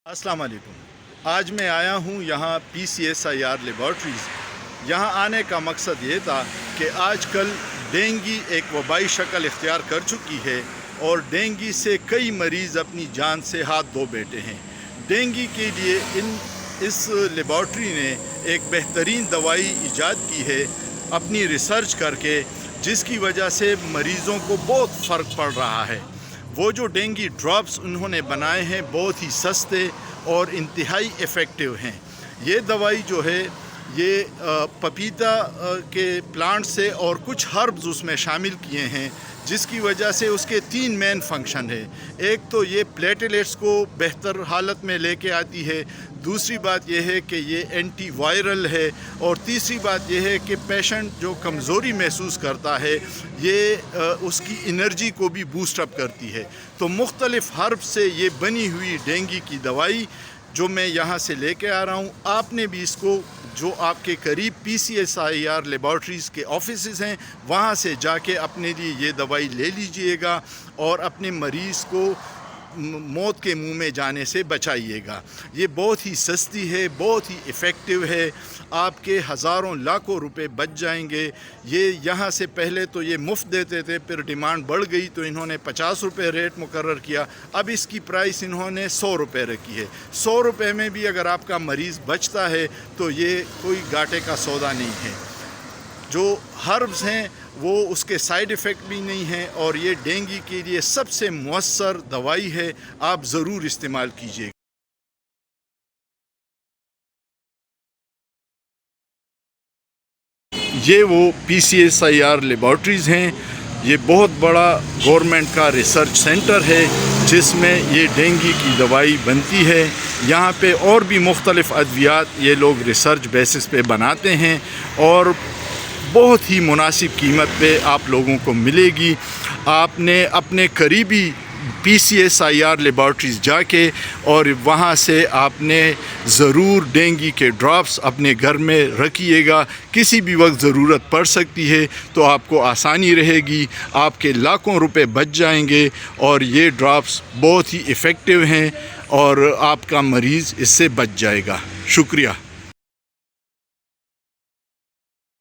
अस्सलाम वालेकुम। आज मैं आया हूँ यहाँ PCSIR लेबॉर्ट्रीज़। यहाँ आने का मकसद ये था कि आजकल डेंगू एक वबाई शक्ल इख्तियार कर चुकी है और डेंगू से कई मरीज़ अपनी जान से हाथ धो बैठे हैं। डेंगू के लिए इस लेबॉर्ट्री ने एक बेहतरीन दवाई ईजाद की है अपनी रिसर्च करके, जिसकी वजह से मरीज़ों को बहुत फ़र्क पड़ रहा है। वो जो डेंगू ड्रॉप्स उन्होंने बनाए हैं बहुत ही सस्ते और इंतहाई इफ़ेक्टिव हैं। ये दवाई जो है ये पपीता के प्लांट से और कुछ हर्ब्स उसमें शामिल किए हैं, जिसकी वजह से उसके 3 मेन फंक्शन है। एक तो ये प्लेटलेट्स को बेहतर हालत में लेके आती है, दूसरी बात यह है कि ये एंटी वायरल है, और तीसरी बात यह है कि पेशेंट जो कमज़ोरी महसूस करता है ये उसकी एनर्जी को भी बूस्ट अप करती है। तो मुख्तलिफ़ हर्ब से ये बनी हुई डेंगू की दवाई जो मैं यहाँ से लेके आ रहा हूँ, आपने भी इसको जो आपके करीब PCSIR लेबॉर्ट्रीज़ के ऑफिसेज़ हैं वहाँ से जाके अपने लिए ये दवाई ले लीजिएगा और अपने मरीज़ को मौत के मुंह में जाने से बचाइएगा। ये बहुत ही सस्ती है, बहुत ही इफ़ेक्टिव है, आपके हज़ारों लाखों रुपए बच जाएंगे। ये यहाँ से पहले तो ये मुफ्त देते थे, फिर डिमांड बढ़ गई तो इन्होंने 50 रुपये रेट मुकर्रर किया, अब इसकी प्राइस इन्होंने 100 रुपये रखी है। 100 रुपये में भी अगर आपका मरीज़ बचता है तो ये कोई घाटे का सौदा नहीं है। जो हर्ब्स हैं वो उसके साइड इफ़ेक्ट भी नहीं हैं और ये डेंगू के लिए सबसे मुअस्सर दवाई है, आप ज़रूर इस्तेमाल कीजिए। ये वो PCSIR लेबॉर्ट्रीज़ हैं। ये बहुत बड़ा गवर्नमेंट का रिसर्च सेंटर है जिसमें ये डेंगू की दवाई बनती है। यहाँ पे और भी मुख्तलिफ़ अद्वियात ये लोग रिसर्च बेसिस पे बनाते हैं और बहुत ही मुनासिब कीमत पे आप लोगों को मिलेगी। आपने अपने करीबी PCSIR लेबॉर्ट्रीज़ जाके और वहाँ से आपने ज़रूर डेंगू के ड्रॉप्स अपने घर में रखिएगा। किसी भी वक्त ज़रूरत पड़ सकती है तो आपको आसानी रहेगी, आपके लाखों रुपए बच जाएंगे और ये ड्रॉप्स बहुत ही इफ़ेक्टिव हैं और आपका मरीज़ इससे बच जाएगा। शुक्रिया।